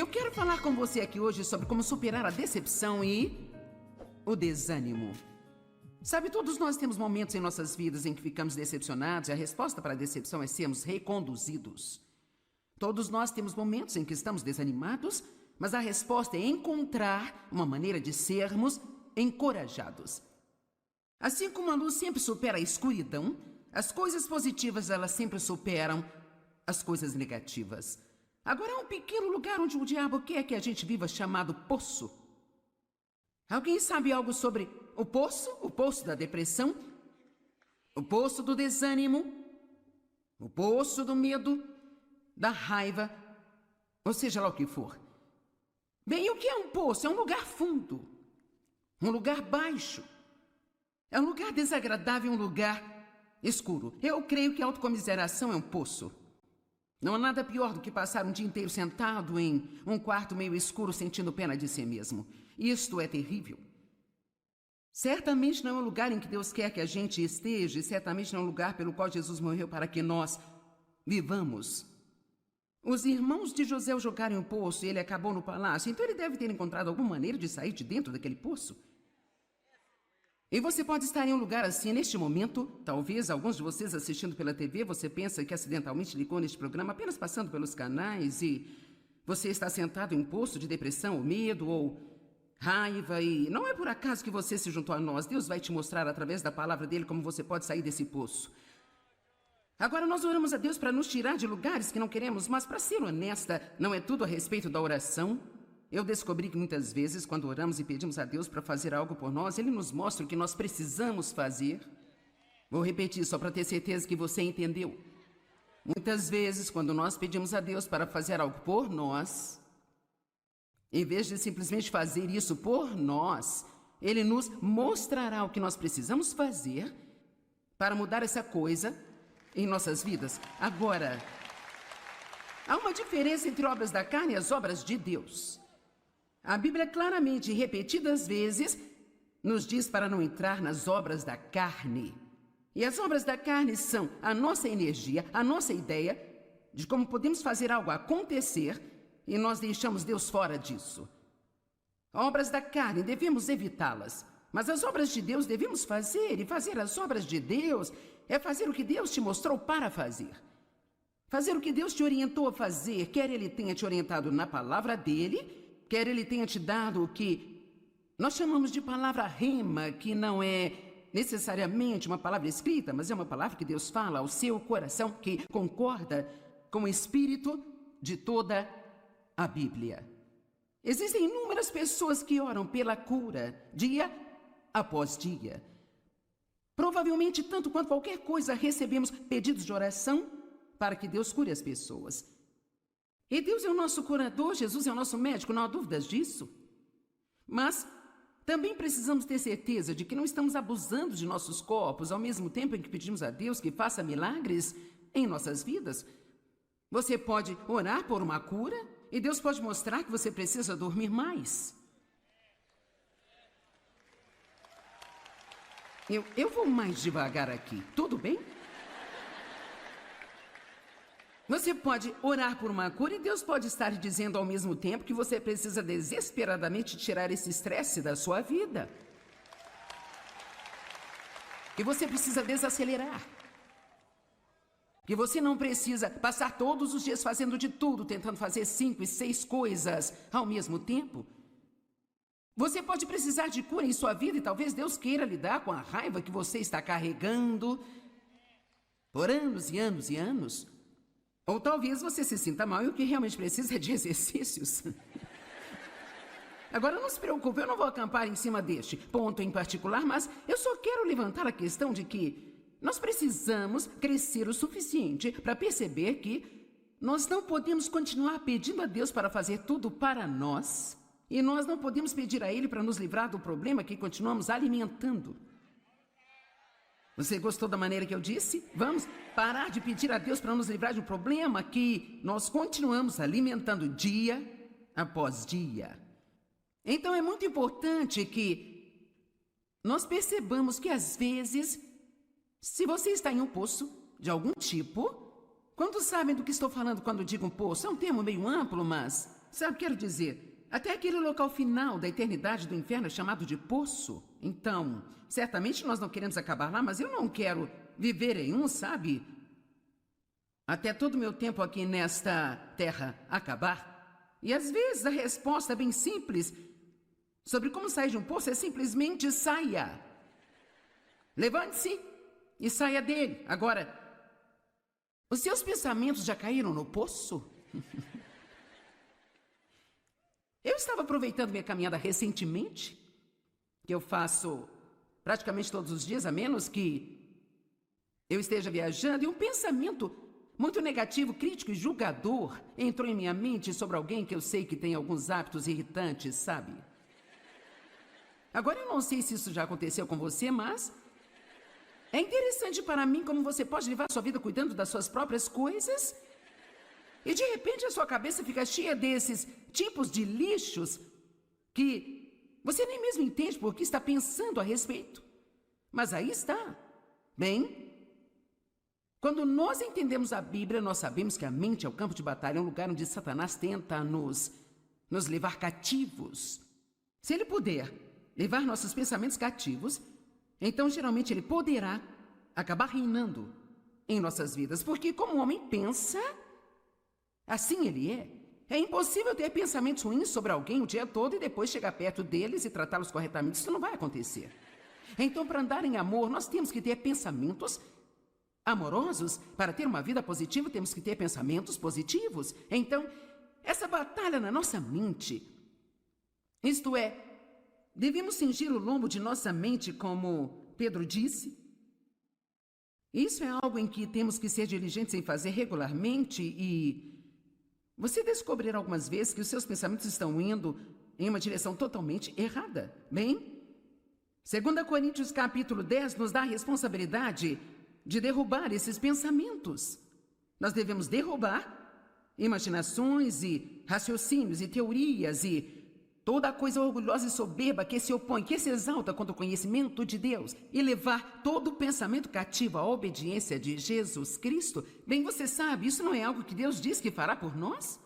Eu quero falar com você aqui hoje sobre como superar a decepção e o desânimo. Sabe, todos nós temos momentos em nossas vidas em que ficamos decepcionados e a resposta para a decepção é sermos reconduzidos. Todos nós temos momentos em que estamos desanimados, mas a resposta é encontrar uma maneira de sermos encorajados. Assim como a luz sempre supera a escuridão, as coisas positivas elas sempre superam as coisas negativas. Agora há um pequeno lugar onde o diabo quer que a gente viva chamado poço. Alguém sabe algo sobre o poço? O poço da depressão? O poço do desânimo? O poço do medo? Da raiva? Ou seja lá o que for. Bem, o que é um poço? É um lugar fundo. Um lugar baixo. É um lugar desagradável, um lugar escuro. Eu creio que a autocomiseração é um poço. Não há nada pior do que passar um dia inteiro sentado em um quarto meio escuro sentindo pena de si mesmo. Isto é terrível. Certamente não é um lugar em que Deus quer que a gente esteja, e certamente não é um lugar pelo qual Jesus morreu para que nós vivamos. Os irmãos de José o jogaram em um poço e ele acabou no palácio, então ele deve ter encontrado alguma maneira de sair de dentro daquele poço. E você pode estar em um lugar assim neste momento. Talvez alguns de vocês assistindo pela TV, você pensa que acidentalmente ligou neste programa apenas passando pelos canais e você está sentado em um poço de depressão ou medo ou raiva e não é por acaso que você se juntou a nós. Deus vai te mostrar através da palavra dele como você pode sair desse poço. Agora nós oramos a Deus para nos tirar de lugares que não queremos, mas para ser honesta, não é tudo a respeito da oração. Eu descobri que muitas vezes, quando oramos e pedimos a Deus para fazer algo por nós, Ele nos mostra o que nós precisamos fazer. Vou repetir só para ter certeza que você entendeu. Muitas vezes, quando nós pedimos a Deus para fazer algo por nós, em vez de simplesmente fazer isso por nós, Ele nos mostrará o que nós precisamos fazer para mudar essa coisa em nossas vidas. Agora, há uma diferença entre obras da carne e as obras de Deus. A Bíblia claramente, repetidas vezes, nos diz para não entrar nas obras da carne. E as obras da carne são a nossa energia, a nossa ideia de como podemos fazer algo acontecer e nós deixamos Deus fora disso. Obras da carne, devemos evitá-las. Mas as obras de Deus devemos fazer, e fazer as obras de Deus é fazer o que Deus te mostrou para fazer. Fazer o que Deus te orientou a fazer, quer Ele tenha te orientado na palavra dEle, quer Ele tenha te dado o que nós chamamos de palavra rema, que não é necessariamente uma palavra escrita, mas é uma palavra que Deus fala ao seu coração, que concorda com o espírito de toda a Bíblia. Existem inúmeras pessoas que oram pela cura, dia após dia. Provavelmente, tanto quanto qualquer coisa, recebemos pedidos de oração para que Deus cure as pessoas. E Deus é o nosso curador, Jesus é o nosso médico, não há dúvidas disso. Mas também precisamos ter certeza de que não estamos abusando de nossos corpos ao mesmo tempo em que pedimos a Deus que faça milagres em nossas vidas. Você pode orar por uma cura e Deus pode mostrar que você precisa dormir mais. Eu vou mais devagar aqui, tudo bem? Você pode orar por uma cura e Deus pode estar dizendo ao mesmo tempo que você precisa desesperadamente tirar esse estresse da sua vida. Que você precisa desacelerar. Que você não precisa passar todos os dias fazendo de tudo, tentando fazer 5 e 6 coisas ao mesmo tempo. Você pode precisar de cura em sua vida e talvez Deus queira lidar com a raiva que você está carregando por anos e anos e anos. Ou talvez você se sinta mal e o que realmente precisa é de exercícios. Agora não se preocupe, eu não vou acampar em cima deste ponto em particular, mas eu só quero levantar a questão de que nós precisamos crescer o suficiente para perceber que nós não podemos continuar pedindo a Deus para fazer tudo para nós e nós não podemos pedir a Ele para nos livrar do problema que continuamos alimentando. Você gostou da maneira que eu disse? Vamos parar de pedir a Deus para nos livrar de um problema que nós continuamos alimentando dia após dia. Então é muito importante que nós percebamos que às vezes, se você está em um poço de algum tipo, quantos sabem do que estou falando quando digo um poço? É um termo meio amplo, mas Sabe, quero dizer, até aquele local final da eternidade do inferno é chamado de poço. Então, certamente nós não queremos acabar lá, mas eu não quero viver em um, sabe? Até todo o meu tempo aqui nesta terra acabar. E às vezes a resposta é bem simples sobre como sair de um poço é simplesmente saia. Levante-se e saia dele. Agora, os seus pensamentos já caíram no poço? Eu estava aproveitando minha caminhada recentemente, que eu faço praticamente todos os dias, a menos que eu esteja viajando, e um pensamento muito negativo, crítico e julgador entrou em minha mente sobre alguém que eu sei que tem alguns hábitos irritantes, sabe? Agora eu não sei se isso já aconteceu com você, mas é interessante para mim como você pode levar sua vida cuidando das suas próprias coisas e de repente a sua cabeça fica cheia desses tipos de lixos que você nem mesmo entende por que está pensando a respeito. Mas aí está. Bem, quando nós entendemos a Bíblia, nós sabemos que a mente é o campo de batalha, é um lugar onde Satanás tenta nos levar cativos. Se ele puder levar nossos pensamentos cativos, então geralmente ele poderá acabar reinando em nossas vidas, porque como o homem pensa, assim ele é. É impossível ter pensamentos ruins sobre alguém o dia todo e depois chegar perto deles e tratá-los corretamente. Isso não vai acontecer. Então, para andar em amor, nós temos que ter pensamentos amorosos. Para ter uma vida positiva, temos que ter pensamentos positivos. Então, essa batalha na nossa mente, isto é, devemos cingir o lombo de nossa mente, como Pedro disse. Isso é algo em que temos que ser diligentes em fazer regularmente e você descobrirá algumas vezes que os seus pensamentos estão indo em uma direção totalmente errada. Bem, 2 Coríntios capítulo 10 nos dá a responsabilidade de derrubar esses pensamentos. Nós devemos derrubar imaginações e raciocínios e teorias e toda a coisa orgulhosa e soberba que se opõe, que se exalta contra o conhecimento de Deus e levar todo o pensamento cativo à obediência de Jesus Cristo. Bem, você sabe, isso não é algo que Deus diz que fará por nós?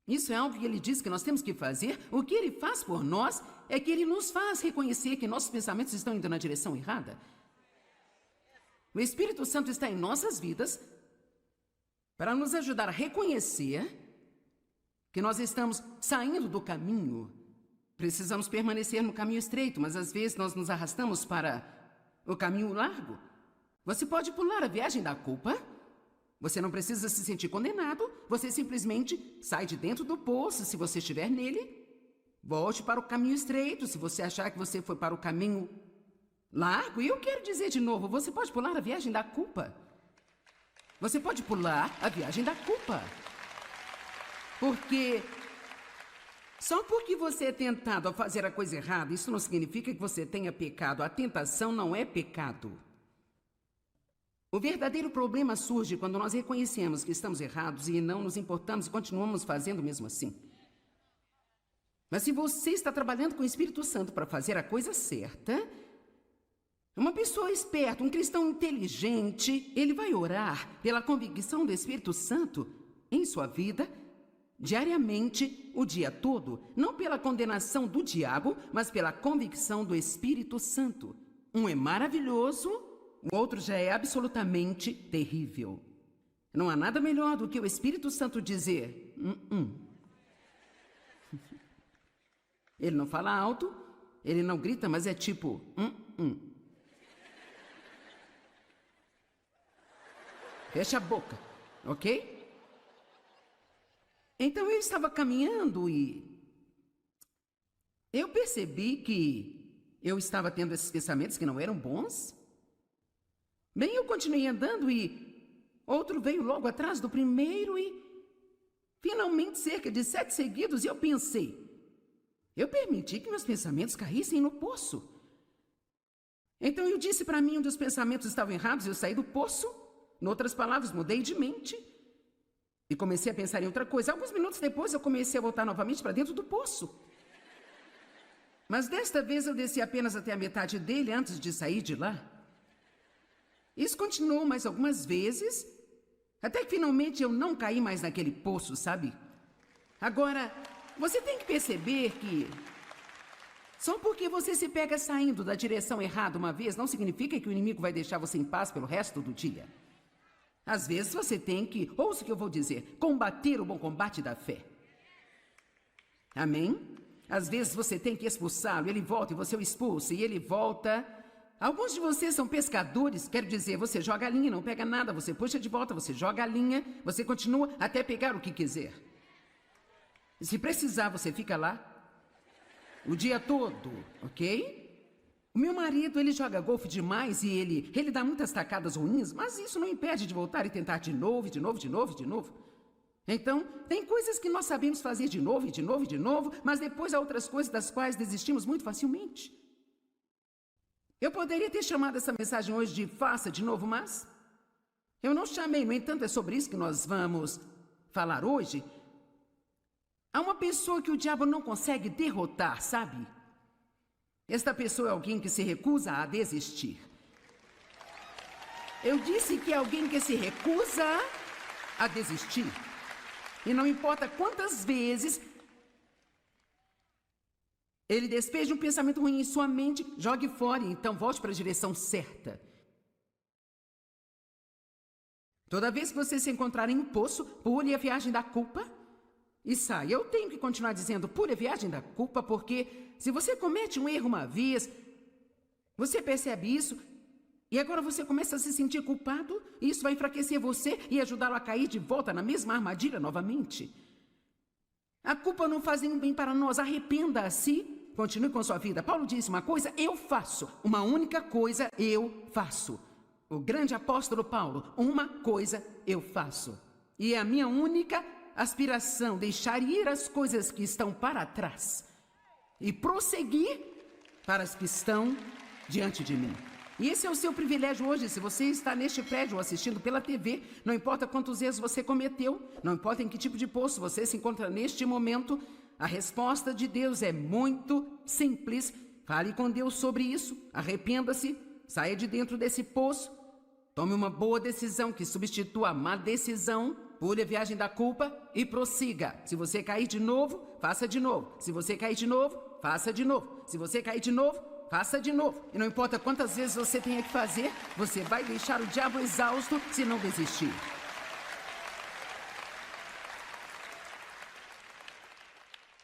Isso é algo que Ele diz que nós temos que fazer. O que Ele faz por nós é que Ele nos faz reconhecer que nossos pensamentos estão indo na direção errada. O Espírito Santo está em nossas vidas para nos ajudar a reconhecer que nós estamos saindo do caminho. Precisamos permanecer no caminho estreito, mas às vezes nós nos arrastamos para o caminho largo. Você pode pular a viagem da culpa. Você não precisa se sentir condenado. Você simplesmente sai de dentro do poço, se você estiver nele. Volte para o caminho estreito, se você achar que você foi para o caminho largo. E eu quero dizer de novo, você pode pular a viagem da culpa. Você pode pular a viagem da culpa. Porque só porque você é tentado a fazer a coisa errada, isso não significa que você tenha pecado. A tentação não é pecado. O verdadeiro problema surge quando nós reconhecemos que estamos errados e não nos importamos e continuamos fazendo mesmo assim. Mas se você está trabalhando com o Espírito Santo para fazer a coisa certa, uma pessoa esperta, um cristão inteligente, ele vai orar pela convicção do Espírito Santo em sua vida diariamente, o dia todo, não pela condenação do diabo, mas pela convicção do Espírito Santo. Um é maravilhoso, o outro já é absolutamente terrível. Não há nada melhor do que o Espírito Santo dizer, Ele não fala alto, ele não grita, mas é tipo, Fecha a boca, ok? Então eu estava caminhando e eu percebi que eu estava tendo esses pensamentos que não eram bons. Bem, eu continuei andando e outro veio logo atrás do primeiro e finalmente cerca de 7 seguidos e eu pensei, eu permiti que meus pensamentos caíssem no poço. Então eu disse para mim onde os pensamentos estavam errados e eu saí do poço. Em outras palavras, mudei de mente. E comecei a pensar em outra coisa. Alguns minutos depois, eu comecei a voltar novamente para dentro do poço. Mas desta vez, eu desci apenas até a metade dele antes de sair de lá. Isso continuou mais algumas vezes, até que finalmente eu não caí mais naquele poço, sabe? Agora, você tem que perceber que só porque você se pega saindo da direção errada uma vez, não significa que o inimigo vai deixar você em paz pelo resto do dia. Às vezes você tem que, ouça o que eu vou dizer, combater o bom combate da fé. Amém? Às vezes você tem que expulsá-lo, ele volta e você o expulsa, e ele volta. Alguns de vocês são pescadores, quero dizer, você joga a linha e não pega nada, você puxa de volta, você joga a linha, você continua até pegar o que quiser. E se precisar, você fica lá o dia todo, ok? O meu marido, ele joga golfe demais e ele dá muitas tacadas ruins, mas isso não impede de voltar e tentar de novo, de novo, de novo, de novo. Então, tem coisas que nós sabemos fazer de novo, e de novo, e de novo, mas depois há outras coisas das quais desistimos muito facilmente. Eu poderia ter chamado essa mensagem hoje de faça de novo, mas eu não chamei. No entanto, é sobre isso que nós vamos falar hoje. Há uma pessoa que o diabo não consegue derrotar, sabe? Esta pessoa é alguém que se recusa a desistir. Eu disse que é alguém que se recusa a desistir. E não importa quantas vezes ele despeje um pensamento ruim em sua mente, jogue fora e então volte para a direção certa. Toda vez que você se encontrar em um poço, pule a viagem da culpa e sai. Eu tenho que continuar dizendo, pule a viagem da culpa, porque se você comete um erro uma vez, você percebe isso, e agora você começa a se sentir culpado, e isso vai enfraquecer você e ajudá-lo a cair de volta na mesma armadilha novamente. A culpa não faz nenhum bem para nós, arrependa-se. Continue com sua vida. Paulo disse uma coisa, eu faço. Uma única coisa eu faço. O grande apóstolo Paulo, uma coisa eu faço. E é a minha única aspiração, deixar ir as coisas que estão para trás e prosseguir para as que estão diante de mim. E esse é o seu privilégio hoje, se você está neste prédio ou assistindo pela TV, não importa quantos erros você cometeu, não importa em que tipo de poço você se encontra neste momento, a resposta de Deus é muito simples. Fale com Deus sobre isso, arrependa-se, saia de dentro desse poço, tome uma boa decisão que substitua a má decisão, pule a viagem da culpa e prossiga. Se você cair de novo, faça de novo. Se você cair de novo, faça de novo. Se você cair de novo, faça de novo. E não importa quantas vezes você tenha que fazer, você vai deixar o diabo exausto se não desistir.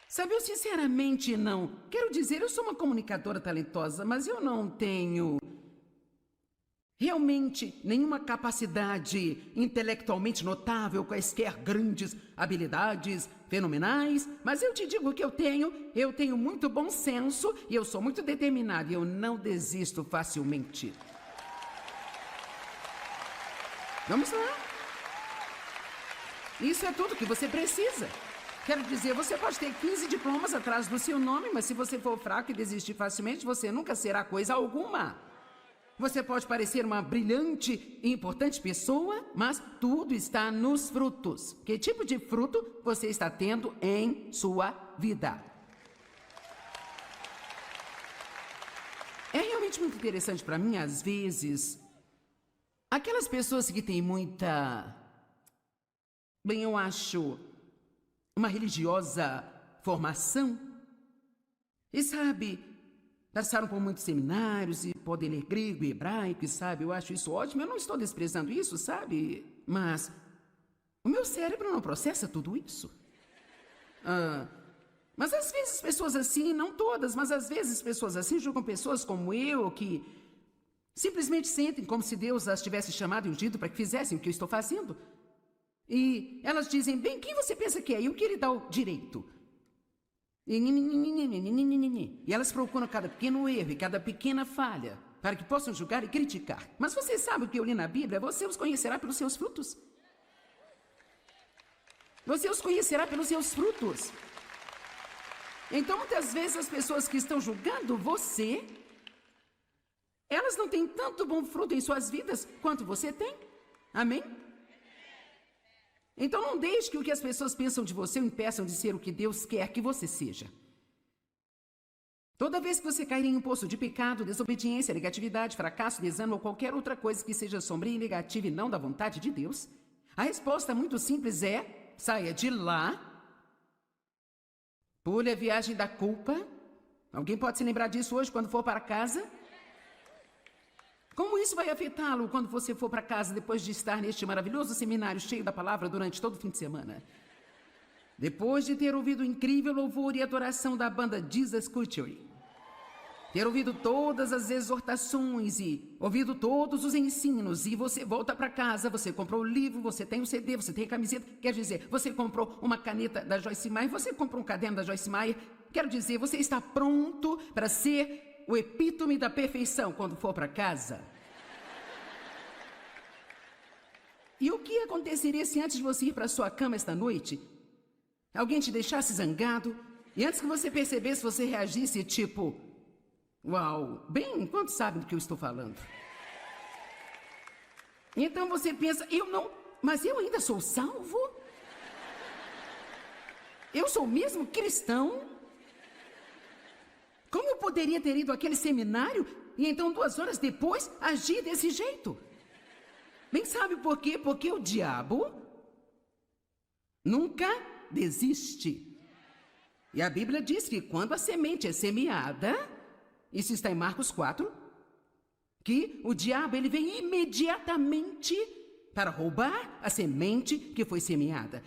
Sabe, eu sinceramente não... Quero dizer, eu sou uma comunicadora talentosa, mas eu não tenho realmente nenhuma capacidade intelectualmente notável, quaisquer grandes habilidades fenomenais, mas eu te digo que eu tenho muito bom senso e eu sou muito determinado e eu não desisto facilmente. Vamos lá. Isso é tudo que você precisa. Quero dizer, você pode ter 15 diplomas atrás do seu nome, mas se você for fraco e desistir facilmente, você nunca será coisa alguma. Você pode parecer uma brilhante e importante pessoa, mas tudo está nos frutos. Que tipo de fruto você está tendo em sua vida? É realmente muito interessante para mim, às vezes, aquelas pessoas que têm muita... Bem, eu acho... uma religiosa formação. E sabe, passaram por muitos seminários e podem ler grego e hebraico, e sabe, eu acho isso ótimo. Eu não estou desprezando isso, sabe? Mas o meu cérebro não processa tudo isso. Mas às vezes pessoas assim, não todas, mas às vezes pessoas assim julgam pessoas como eu, que simplesmente sentem como se Deus as tivesse chamado e ungido para que fizessem o que eu estou fazendo. E elas dizem, bem, quem você pensa que é? E o que ele dá o direito? E elas procuram cada pequeno erro e cada pequena falha para que possam julgar e criticar. Mas você sabe o que eu li na Bíblia? Você os conhecerá pelos seus frutos. Você os conhecerá pelos seus frutos. Então, muitas vezes, as pessoas que estão julgando você, elas não têm tanto bom fruto em suas vidas quanto você tem. Amém? Então não deixe que o que as pessoas pensam de você o impeçam de ser o que Deus quer que você seja. Toda vez que você cair em um poço de pecado, desobediência, negatividade, fracasso, desânimo ou qualquer outra coisa que seja sombria e negativa e não da vontade de Deus, a resposta muito simples é, saia de lá Pule a viagem da culpa. Alguém pode se lembrar disso hoje quando for para casa? Como isso vai afetá-lo quando você for para casa depois de estar neste maravilhoso seminário cheio da palavra durante todo o fim de semana? Depois de ter ouvido o incrível louvor e adoração da banda Jesus Culture, ter ouvido todas as exortações e ouvido todos os ensinos, e você volta para casa, você comprou o livro, você tem o CD, você tem a camiseta, quer dizer, você comprou uma caneta da Joyce Meyer, você comprou um caderno da Joyce Meyer, quero dizer, você está pronto para ser o epítome da perfeição quando for para casa. E o que aconteceria se antes de você ir para sua cama esta noite, alguém te deixasse zangado, e antes que você percebesse, você reagisse tipo... Uau, bem, quantos sabem do que eu estou falando? Então você pensa, mas eu ainda sou salvo? Eu sou mesmo cristão? Como eu poderia ter ido àquele seminário e então 2 horas depois agir desse jeito? Bem, sabe por quê? Porque o diabo nunca desiste. E a Bíblia diz que quando a semente é semeada... Isso está em Marcos 4, que o diabo ele vem imediatamente para roubar a semente que foi semeada.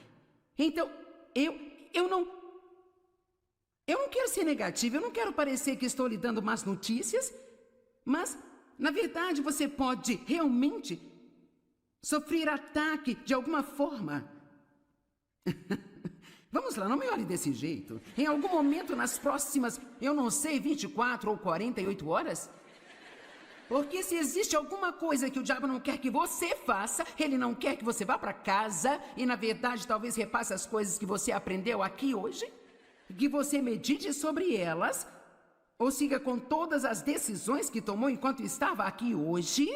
Então, eu não quero ser negativo, eu não quero parecer que estou lhe dando más notícias, mas, na verdade, você pode realmente sofrer ataque de alguma forma. Vamos lá, não me olhe desse jeito. Em algum momento nas próximas, 24 ou 48 horas? Porque se existe alguma coisa que o diabo não quer que você faça, ele não quer que você vá para casa e, na verdade, talvez repasse as coisas que você aprendeu aqui hoje, que você medite sobre elas, ou siga com todas as decisões que tomou enquanto estava aqui hoje.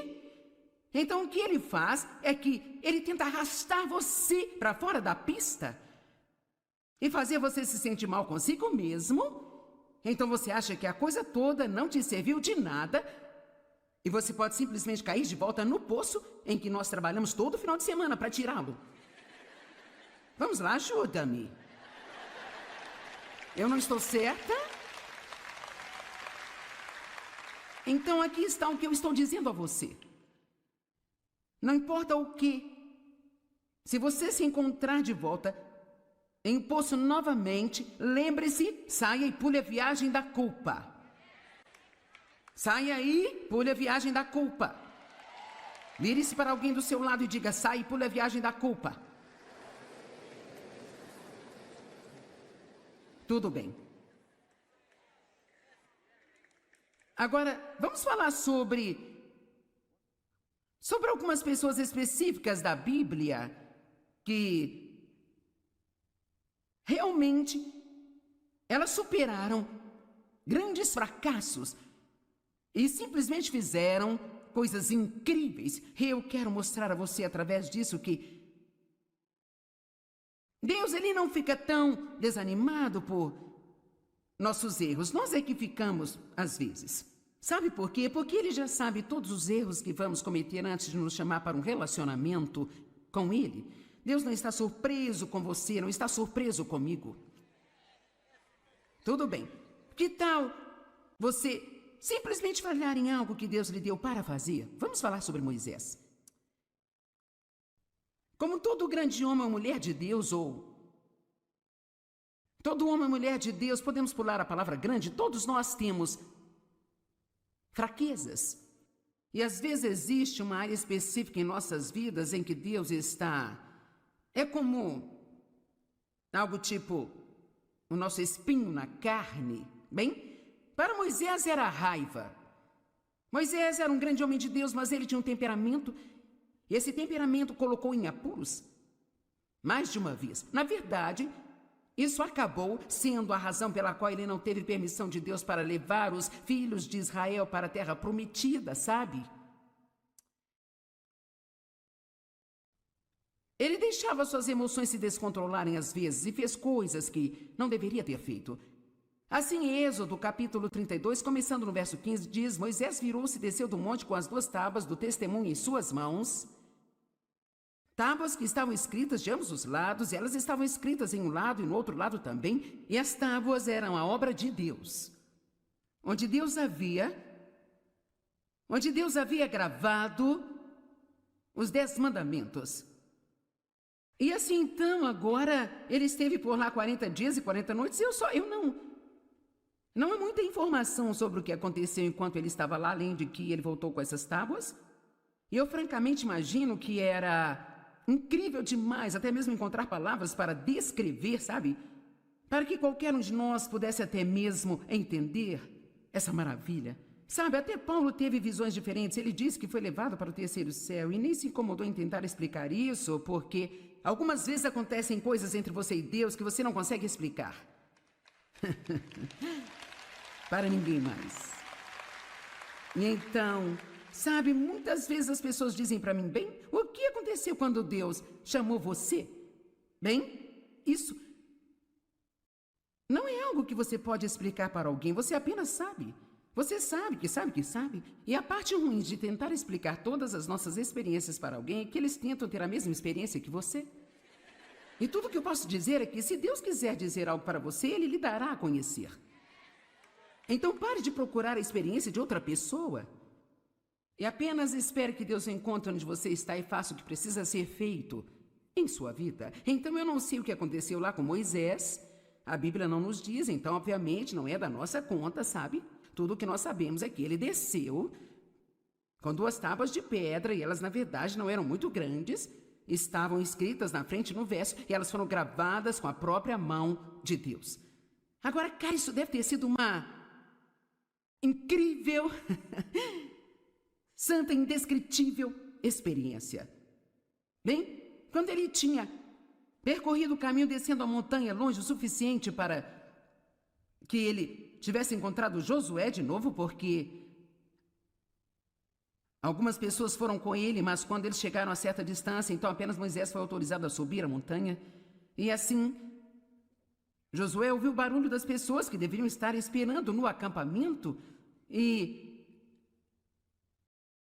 Então, o que ele faz é que ele tenta arrastar você para fora da pista e fazer você se sentir mal consigo mesmo. Então você acha que a coisa toda não te serviu de nada e você pode simplesmente cair de volta no poço em que nós trabalhamos todo final de semana para tirá-lo. Vamos lá, ajuda-me. Eu não estou certa? Então aqui está o que eu estou dizendo a você. Não importa o que, se você se encontrar de volta em um poço novamente, lembre-se, saia e pule a viagem da culpa. Saia aí, pule a viagem da culpa. Vire-se para alguém do seu lado e diga, saia e pule a viagem da culpa. Tudo bem. Agora, vamos falar sobre algumas pessoas específicas da Bíblia que realmente elas superaram grandes fracassos e simplesmente fizeram coisas incríveis. Eu quero mostrar a você através disso que Deus ele não fica tão desanimado por nossos erros. Nós é que ficamos às vezes. Sabe por quê? Porque ele já sabe todos os erros que vamos cometer antes de nos chamar para um relacionamento com ele. Deus não está surpreso com você, não está surpreso comigo. Tudo bem. Que tal você simplesmente falhar em algo que Deus lhe deu para fazer? Vamos falar sobre Moisés. Como todo grande homem ou mulher de Deus, ou todo homem ou mulher de Deus, podemos pular a palavra grande, todos nós temos fraquezas. E às vezes existe uma área específica em nossas vidas em que Deus está... É como algo tipo o nosso espinho na carne. Bem, para Moisés era a raiva. Moisés era um grande homem de Deus, mas ele tinha um temperamento. E esse temperamento colocou em apuros mais de uma vez. Na verdade, isso acabou sendo a razão pela qual ele não teve permissão de Deus para levar os filhos de Israel para a terra prometida, sabe? Ele deixava suas emoções se descontrolarem às vezes e fez coisas que não deveria ter feito. Assim, em Êxodo, capítulo 32, começando no verso 15, diz, Moisés virou-se e desceu do monte com as 2 tábuas do testemunho em suas mãos. Tábuas que estavam escritas de ambos os lados, e elas estavam escritas em um lado e no outro lado também, e as tábuas eram a obra de Deus, onde Deus havia gravado os 10 mandamentos. E assim, então, agora, ele esteve por lá 40 dias e 40 noites, Não há muita informação sobre o que aconteceu enquanto ele estava lá, além de que ele voltou com essas tábuas. E eu francamente imagino que era incrível demais, até mesmo encontrar palavras para descrever, sabe? Para que qualquer um de nós pudesse até mesmo entender essa maravilha. Sabe, até Paulo teve visões diferentes. Ele disse que foi levado para o terceiro céu e nem se incomodou em tentar explicar isso, porque algumas vezes acontecem coisas entre você e Deus que você não consegue explicar. Para ninguém mais. E então, sabe, muitas vezes as pessoas dizem para mim, bem, o que aconteceu quando Deus chamou você? Bem, isso não é algo que você pode explicar para alguém, você apenas sabe. Você sabe que sabe que sabe. E a parte ruim de tentar explicar todas as nossas experiências para alguém é que eles tentam ter a mesma experiência que você. E tudo que eu posso dizer é que se Deus quiser dizer algo para você, Ele lhe dará a conhecer. Então pare de procurar a experiência de outra pessoa e apenas espere que Deus encontre onde você está e faça o que precisa ser feito em sua vida. Então eu não sei o que aconteceu lá com Moisés, a Bíblia não nos diz, então obviamente não é da nossa conta, sabe? Tudo o que nós sabemos é que ele desceu com 2 tábuas de pedra e elas na verdade não eram muito grandes, estavam escritas na frente no verso e elas foram gravadas com a própria mão de Deus. Agora, cara, isso deve ter sido uma incrível, santa, indescritível experiência. Bem, quando ele tinha percorrido o caminho descendo a montanha longe o suficiente para que ele tivesse encontrado Josué de novo, porque algumas pessoas foram com ele, mas quando eles chegaram a certa distância, então apenas Moisés foi autorizado a subir a montanha. E assim, Josué ouviu o barulho das pessoas que deveriam estar esperando no acampamento e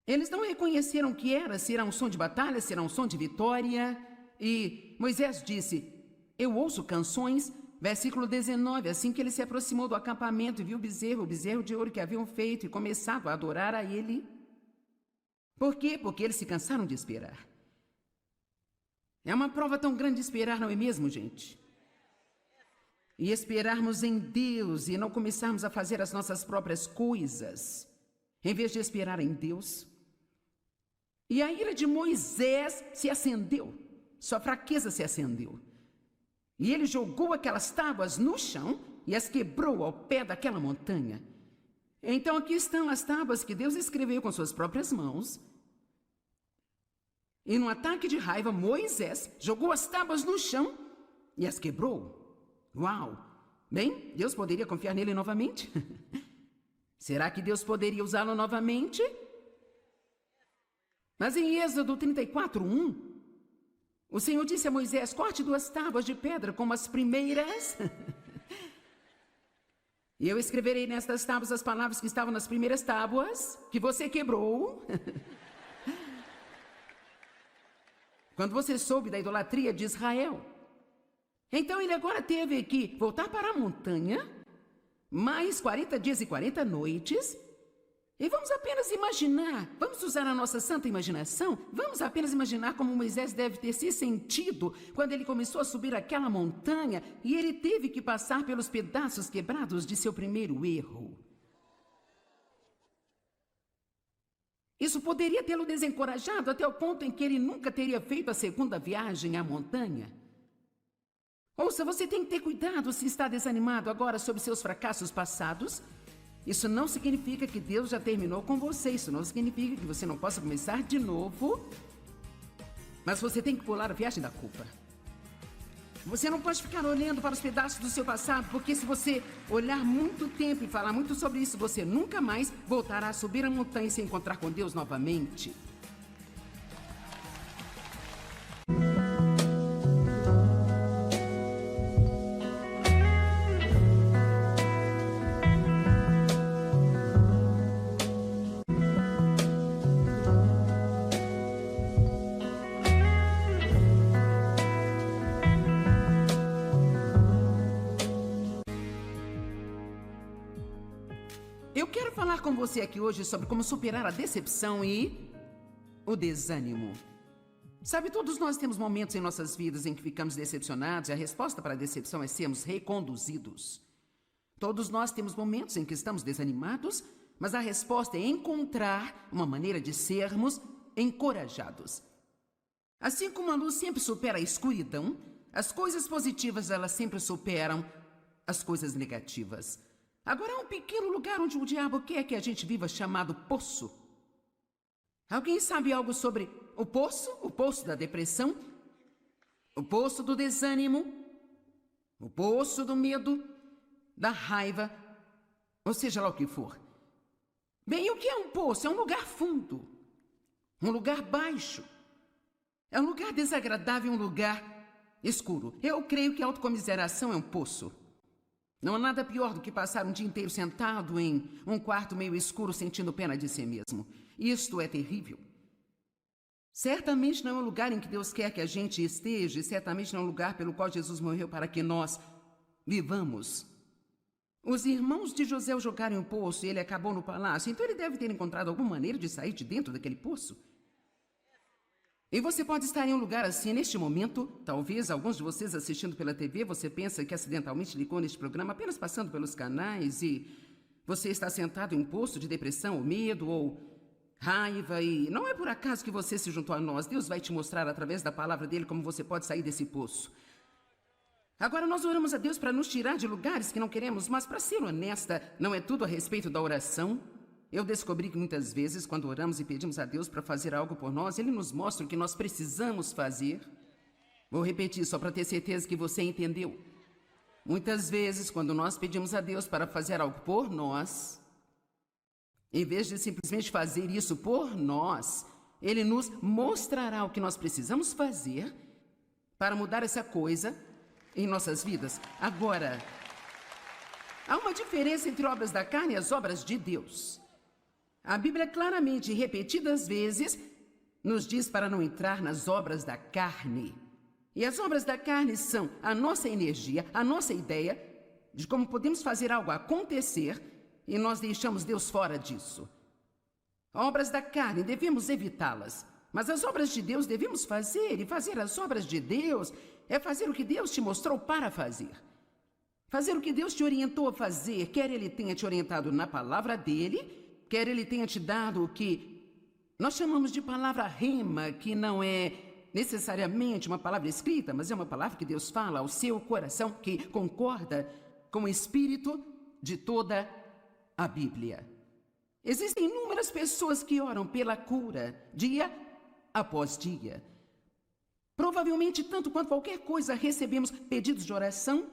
eles não reconheceram o que era, se era um som de batalha, se era um som de vitória. E Moisés disse, eu ouço canções. Versículo 19, assim que ele se aproximou do acampamento e viu o bezerro de ouro que haviam feito e começado a adorar a ele. Por quê? Porque eles se cansaram de esperar. É uma prova tão grande de esperar, não é mesmo, gente? E esperarmos em Deus e não começarmos a fazer as nossas próprias coisas, em vez de esperar em Deus. E a ira de Moisés se acendeu, sua fraqueza se acendeu. E ele jogou aquelas tábuas no chão e as quebrou ao pé daquela montanha. Então aqui estão as tábuas que Deus escreveu com suas próprias mãos. E num ataque de raiva, Moisés jogou as tábuas no chão e as quebrou. Uau! Bem, Deus poderia confiar nele novamente? Será que Deus poderia usá-lo novamente? Mas em Êxodo 34:1, o Senhor disse a Moisés, corte 2 tábuas de pedra como as primeiras. E eu escreverei nestas tábuas as palavras que estavam nas primeiras tábuas, que você quebrou. Quando você soube da idolatria de Israel. Então ele agora teve que voltar para a montanha, mais 40 dias e 40 noites, e vamos apenas imaginar, vamos usar a nossa santa imaginação, vamos apenas imaginar como Moisés deve ter se sentido quando ele começou a subir aquela montanha e ele teve que passar pelos pedaços quebrados de seu primeiro erro. Isso poderia tê-lo desencorajado até o ponto em que ele nunca teria feito a segunda viagem à montanha. Ouça, você tem que ter cuidado se está desanimado agora sobre seus fracassos passados. Isso não significa que Deus já terminou com você. Isso não significa que você não possa começar de novo. Mas você tem que pular a viagem da culpa. Você não pode ficar olhando para os pedaços do seu passado, porque se você olhar muito tempo e falar muito sobre isso, você nunca mais voltará a subir a montanha e se encontrar com Deus novamente. Eu quero falar com você aqui hoje sobre como superar a decepção e o desânimo. Sabe, todos nós temos momentos em nossas vidas em que ficamos decepcionados e a resposta para a decepção é sermos reconduzidos. Todos nós temos momentos em que estamos desanimados, mas a resposta é encontrar uma maneira de sermos encorajados. Assim como a luz sempre supera a escuridão, as coisas positivas elas sempre superam as coisas negativas. Agora há um pequeno lugar onde o diabo quer que a gente viva chamado poço. Alguém sabe algo sobre o poço? O poço da depressão? O poço do desânimo? O poço do medo? Da raiva? Ou seja lá o que for. Bem, o que é um poço? É um lugar fundo. Um lugar baixo. É um lugar desagradável, um lugar escuro. Eu creio que a autocomiseração é um poço. Não há nada pior do que passar um dia inteiro sentado em um quarto meio escuro sentindo pena de si mesmo. Isto é terrível. Certamente não é um lugar em que Deus quer que a gente esteja, e certamente não é um lugar pelo qual Jesus morreu para que nós vivamos. Os irmãos de José o jogaram em um poço e ele acabou no palácio, então ele deve ter encontrado alguma maneira de sair de dentro daquele poço. E você pode estar em um lugar assim neste momento. Talvez alguns de vocês assistindo pela TV, você pensa que acidentalmente ligou neste programa apenas passando pelos canais e você está sentado em um poço de depressão ou medo ou raiva e não é por acaso que você se juntou a nós. Deus vai te mostrar através da palavra dele como você pode sair desse poço. Agora nós oramos a Deus para nos tirar de lugares que não queremos, mas para ser honesta, não é tudo a respeito da oração. Eu descobri que muitas vezes, quando oramos e pedimos a Deus para fazer algo por nós, Ele nos mostra o que nós precisamos fazer. Vou repetir só para ter certeza que você entendeu. Muitas vezes, quando nós pedimos a Deus para fazer algo por nós, em vez de simplesmente fazer isso por nós, Ele nos mostrará o que nós precisamos fazer para mudar essa coisa em nossas vidas. Agora, há uma diferença entre obras da carne e as obras de Deus. A Bíblia claramente, repetidas vezes, nos diz para não entrar nas obras da carne. E as obras da carne são a nossa energia, a nossa ideia de como podemos fazer algo acontecer e nós deixamos Deus fora disso. Obras da carne, devemos evitá-las. Mas as obras de Deus devemos fazer, e fazer as obras de Deus é fazer o que Deus te mostrou para fazer. Fazer o que Deus te orientou a fazer, quer Ele tenha te orientado na palavra dEle, quer Ele tenha te dado o que nós chamamos de palavra rema, que não é necessariamente uma palavra escrita, mas é uma palavra que Deus fala ao seu coração, que concorda com o espírito de toda a Bíblia. Existem inúmeras pessoas que oram pela cura, dia após dia. Provavelmente, tanto quanto qualquer coisa, recebemos pedidos de oração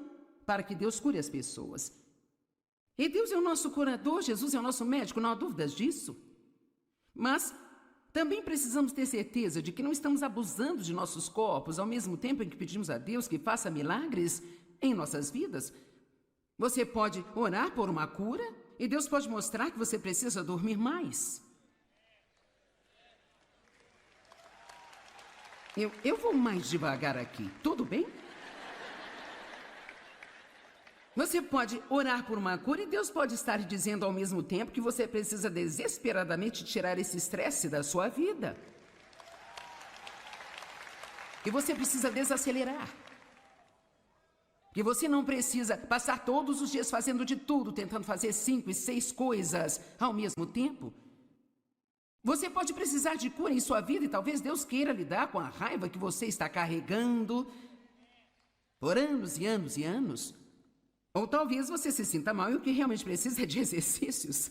para que Deus cure as pessoas. E Deus é o nosso curador, Jesus é o nosso médico, não há dúvidas disso. Mas também precisamos ter certeza de que não estamos abusando de nossos corpos ao mesmo tempo em que pedimos a Deus que faça milagres em nossas vidas. Você pode orar por uma cura e Deus pode mostrar que você precisa dormir mais. Eu vou mais devagar aqui, tudo bem? Você pode orar por uma cura e Deus pode estar dizendo ao mesmo tempo que você precisa desesperadamente tirar esse estresse da sua vida. Que você precisa desacelerar. Que você não precisa passar todos os dias fazendo de tudo, tentando fazer 5 e 6 coisas ao mesmo tempo. Você pode precisar de cura em sua vida e talvez Deus queira lidar com a raiva que você está carregando por anos e anos e anos. Ou talvez você se sinta mal e o que realmente precisa é de exercícios.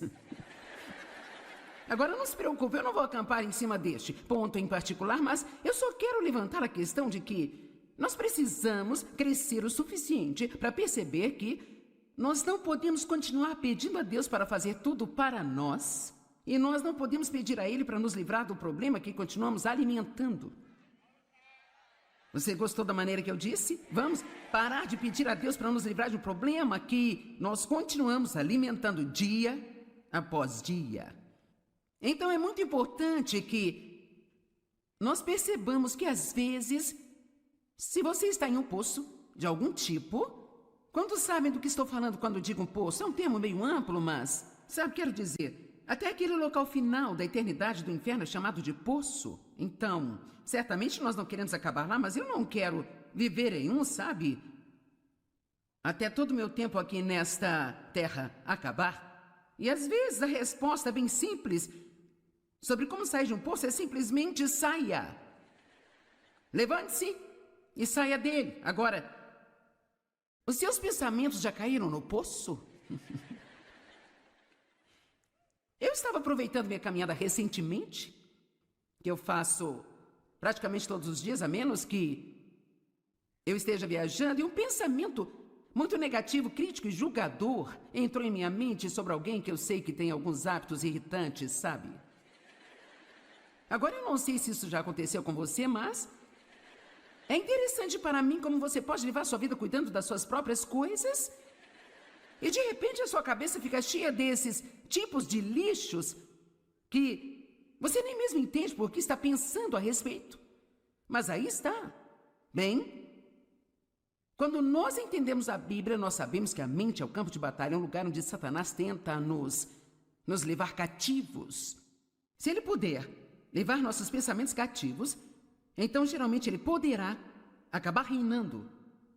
Agora, não se preocupe, eu não vou acampar em cima deste ponto em particular, mas eu só quero levantar a questão de que nós precisamos crescer o suficiente para perceber que nós não podemos continuar pedindo a Deus para fazer tudo para nós e nós não podemos pedir a Ele para nos livrar do problema que continuamos alimentando. Você gostou da maneira que eu disse? Vamos parar de pedir a Deus para nos livrar de um problema que nós continuamos alimentando dia após dia. Então é muito importante que nós percebamos que às vezes, se você está em um poço de algum tipo, quantos sabem do que estou falando quando digo um poço? É um termo meio amplo, mas Sabe, quero dizer, até aquele local final da eternidade do inferno é chamado de poço. Então, certamente nós não queremos acabar lá, mas eu não quero viver em um, sabe? Até todo o meu tempo aqui nesta terra acabar. E às vezes a resposta bem simples sobre como sair de um poço é simplesmente saia. Levante-se e saia dele. Agora, os seus pensamentos já caíram no poço? Eu estava aproveitando minha caminhada recentemente, que eu faço praticamente todos os dias, a menos que eu esteja viajando, e um pensamento muito negativo, crítico e julgador entrou em minha mente sobre alguém que eu sei que tem alguns hábitos irritantes, sabe? Agora eu não sei se isso já aconteceu com você, mas é interessante para mim como você pode levar sua vida cuidando das suas próprias coisas e de repente a sua cabeça fica cheia desses tipos de lixos que você nem mesmo entende por que está pensando a respeito. Mas aí está. Bem, quando nós entendemos a Bíblia, nós sabemos que a mente é o campo de batalha, é um lugar onde Satanás tenta nos levar cativos. Se ele puder levar nossos pensamentos cativos, então geralmente ele poderá acabar reinando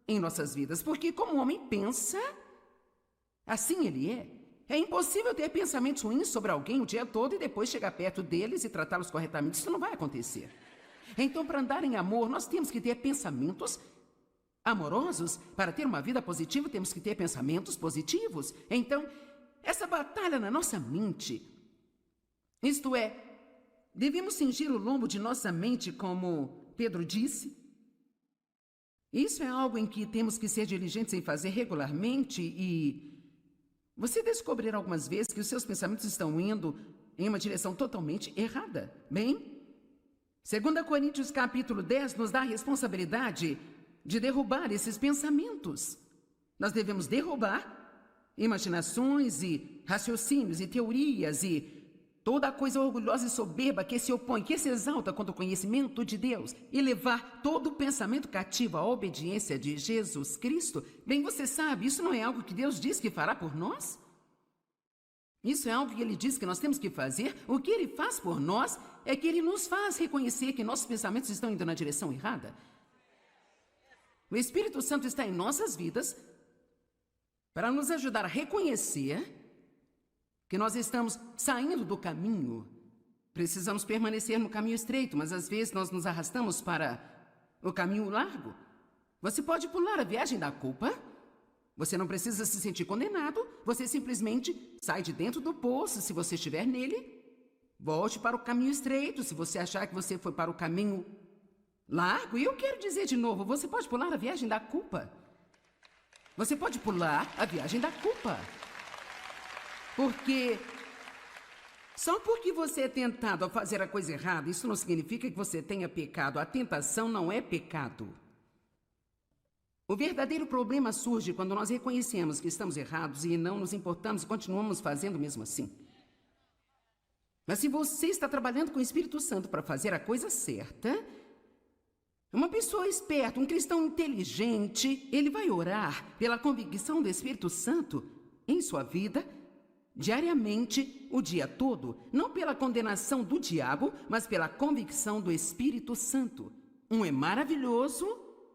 em nossas vidas. Porque como o homem pensa, assim ele é. É impossível ter pensamentos ruins sobre alguém o dia todo e depois chegar perto deles e tratá-los corretamente. Isso não vai acontecer. Então, para andar em amor, nós temos que ter pensamentos amorosos. Para ter uma vida positiva, temos que ter pensamentos positivos. Então, essa batalha na nossa mente, isto é, devemos cingir o lombo de nossa mente, como Pedro disse. Isso é algo em que temos que ser diligentes em fazer regularmente e você descobrirá algumas vezes que os seus pensamentos estão indo em uma direção totalmente errada. Bem, 2 Coríntios capítulo 10 nos dá a responsabilidade de derrubar esses pensamentos. Nós devemos derrubar imaginações e raciocínios e teorias e toda a coisa orgulhosa e soberba que se opõe, que se exalta contra o conhecimento de Deus e levar todo o pensamento cativo à obediência de Jesus Cristo. Bem, você sabe, isso não é algo que Deus diz que fará por nós? Isso é algo que Ele diz que nós temos que fazer. O que Ele faz por nós é que Ele nos faz reconhecer que nossos pensamentos estão indo na direção errada. O Espírito Santo está em nossas vidas para nos ajudar a reconhecer que nós estamos saindo do caminho. Precisamos permanecer no caminho estreito, mas às vezes nós nos arrastamos para o caminho largo. Você pode pular a viagem da culpa. Você não precisa se sentir condenado. Você simplesmente sai de dentro do poço, se você estiver nele. Volte para o caminho estreito, se você achar que você foi para o caminho largo. E eu quero dizer de novo, você pode pular a viagem da culpa. Você pode pular a viagem da culpa. Porque só porque você é tentado a fazer a coisa errada, isso não significa que você tenha pecado. A tentação não é pecado. O verdadeiro problema surge quando nós reconhecemos que estamos errados e não nos importamos e continuamos fazendo mesmo assim. Mas se você está trabalhando com o Espírito Santo para fazer a coisa certa, uma pessoa esperta, um cristão inteligente, ele vai orar pela convicção do Espírito Santo em sua vida, diariamente, o dia todo, não pela condenação do diabo, mas pela convicção do Espírito Santo. Um é maravilhoso,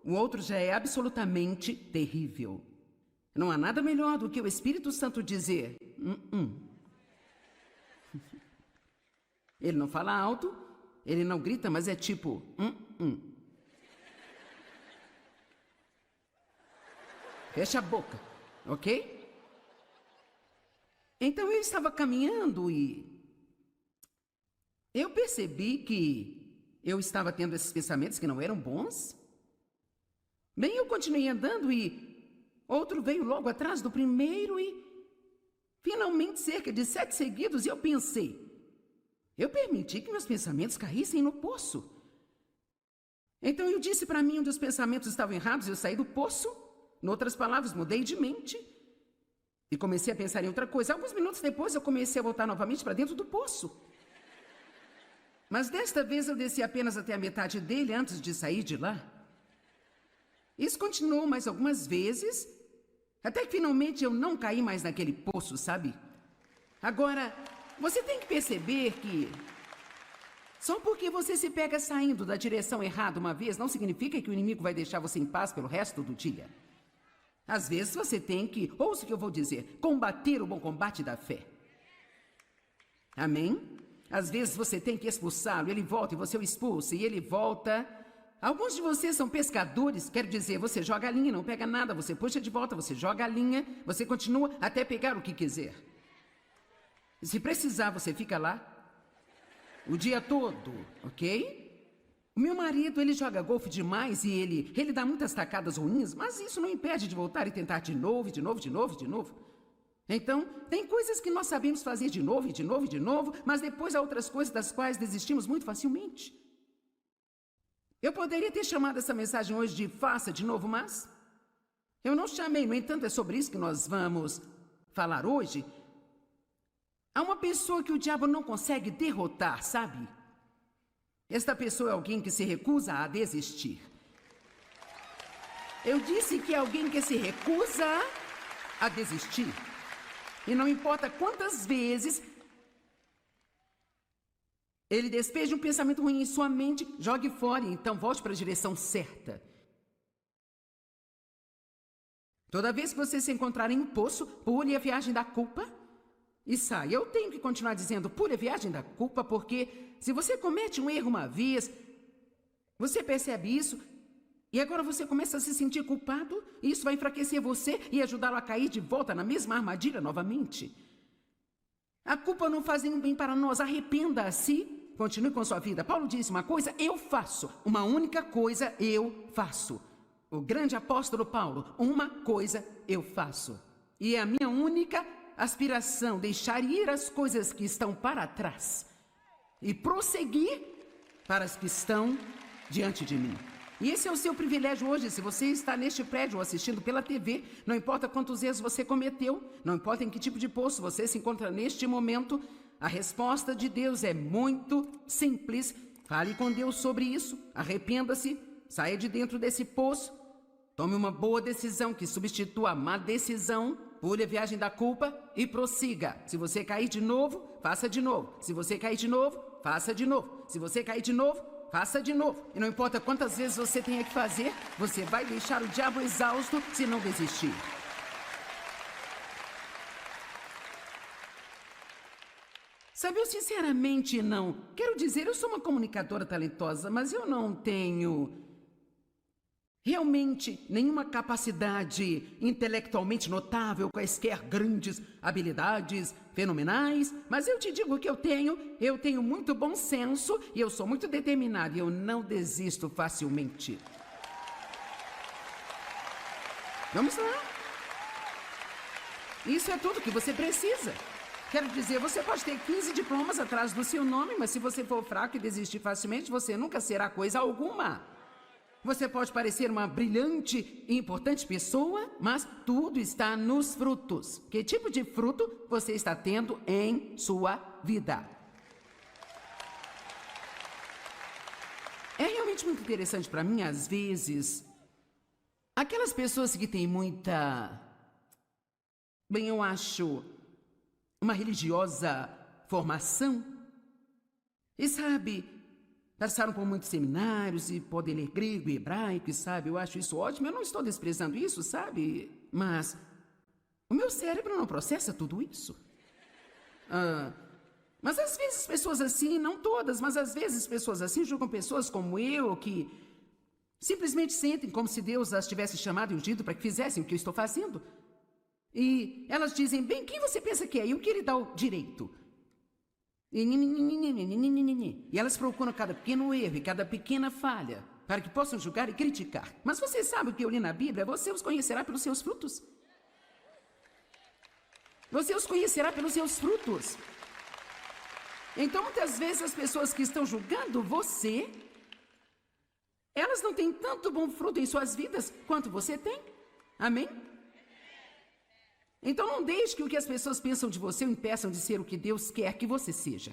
o outro já é absolutamente terrível. Não há nada melhor do que o Espírito Santo dizer, Ele não fala alto, ele não grita, mas é tipo, Fecha a boca, ok? Então eu estava caminhando e eu percebi que eu estava tendo esses pensamentos que não eram bons. Bem, eu continuei andando e outro veio logo atrás do primeiro e finalmente cerca de 7 seguidos e eu pensei, eu permiti que meus pensamentos caíssem no poço. Então eu disse para mim onde os pensamentos estavam errados, eu saí do poço, em outras palavras, mudei de mente. E comecei a pensar em outra coisa. Alguns minutos depois, eu comecei a voltar novamente para dentro do poço. Mas desta vez, eu desci apenas até a metade dele antes de sair de lá. Isso continuou mais algumas vezes, até que finalmente eu não caí mais naquele poço, sabe? Agora, você tem que perceber que só porque você se pega saindo da direção errada uma vez, não significa que o inimigo vai deixar você em paz pelo resto do dia. Às vezes você tem que, ouça o que eu vou dizer, combater o bom combate da fé. Amém? Às vezes você tem que expulsá-lo, ele volta e você o expulsa, e ele volta. Alguns de vocês são pescadores, quer dizer, você joga a linha, não pega nada, você puxa de volta, você joga a linha, você continua até pegar o que quiser. Se precisar, você fica lá o dia todo, ok? O meu marido, ele joga golfe demais e ele dá muitas tacadas ruins, mas isso não impede de voltar e tentar de novo, de novo, de novo, de novo. Então, tem coisas que nós sabemos fazer de novo, e de novo, e de novo, mas depois há outras coisas das quais desistimos muito facilmente. Eu poderia ter chamado essa mensagem hoje de faça de novo, mas eu não chamei. No entanto, é sobre isso que nós vamos falar hoje. Há uma pessoa que o diabo não consegue derrotar, sabe? Esta pessoa é alguém que se recusa a desistir. Eu disse que é alguém que se recusa a desistir. E não importa quantas vezes ele despeja um pensamento ruim em sua mente, jogue fora e então volte para a direção certa. Toda vez que você se encontrar em um poço, pule a viagem da culpa e saia. Eu tenho que continuar dizendo pule a viagem da culpa, porque se você comete um erro uma vez, você percebe isso, e agora você começa a se sentir culpado, e isso vai enfraquecer você e ajudá-lo a cair de volta na mesma armadilha novamente. A culpa não faz nenhum bem para nós, arrependa-se. Continue com sua vida. Paulo disse uma coisa, eu faço. Uma única coisa eu faço. O grande apóstolo Paulo, uma coisa eu faço. E é a minha única aspiração, deixar ir as coisas que estão para trás e prosseguir para as que estão diante de mim. E esse é o seu privilégio hoje, se você está neste prédio ou assistindo pela TV, não importa quantos erros você cometeu, não importa em que tipo de poço você se encontra neste momento, a resposta de Deus é muito simples. Fale com Deus sobre isso, arrependa-se, saia de dentro desse poço, tome uma boa decisão que substitua a má decisão, pule a viagem da culpa e prossiga. Se você cair de novo, faça de novo. Se você cair de novo, faça de novo. Se você cair de novo, faça de novo. E não importa quantas vezes você tenha que fazer, você vai deixar o diabo exausto se não desistir. Sabe, eu sinceramente não... Quero dizer, eu sou uma comunicadora talentosa, mas eu não tenho realmente nenhuma capacidade intelectualmente notável, quaisquer grandes habilidades fenomenais, mas eu te digo que eu tenho muito bom senso e eu sou muito determinado e eu não desisto facilmente. Vamos lá. Isso é tudo que você precisa. Quero dizer, você pode ter 15 diplomas atrás do seu nome, mas se você for fraco e desistir facilmente, você nunca será coisa alguma. Você pode parecer uma brilhante e importante pessoa, mas tudo está nos frutos. Que tipo de fruto você está tendo em sua vida? É realmente muito interessante para mim, às vezes, aquelas pessoas que têm muita... Bem, eu acho... uma religiosa formação. E sabe, passaram por muitos seminários e podem ler grego e hebraico, e sabe, eu acho isso ótimo. Eu não estou desprezando isso, sabe? Mas o meu cérebro não processa tudo isso. Mas às vezes pessoas assim, não todas, mas às vezes pessoas assim julgam pessoas como eu, que simplesmente sentem como se Deus as tivesse chamado e ungido para que fizessem o que eu estou fazendo. E elas dizem, bem, quem você pensa que é? E o que ele dá o direito? E elas procuram cada pequeno erro e cada pequena falha para que possam julgar e criticar. Mas você sabe o que eu li na Bíblia? Você os conhecerá pelos seus frutos. Você os conhecerá pelos seus frutos. Então, muitas vezes, as pessoas que estão julgando você, elas não têm tanto bom fruto em suas vidas quanto você tem. Amém? Então não deixe que o que as pessoas pensam de você o impeçam de ser o que Deus quer que você seja.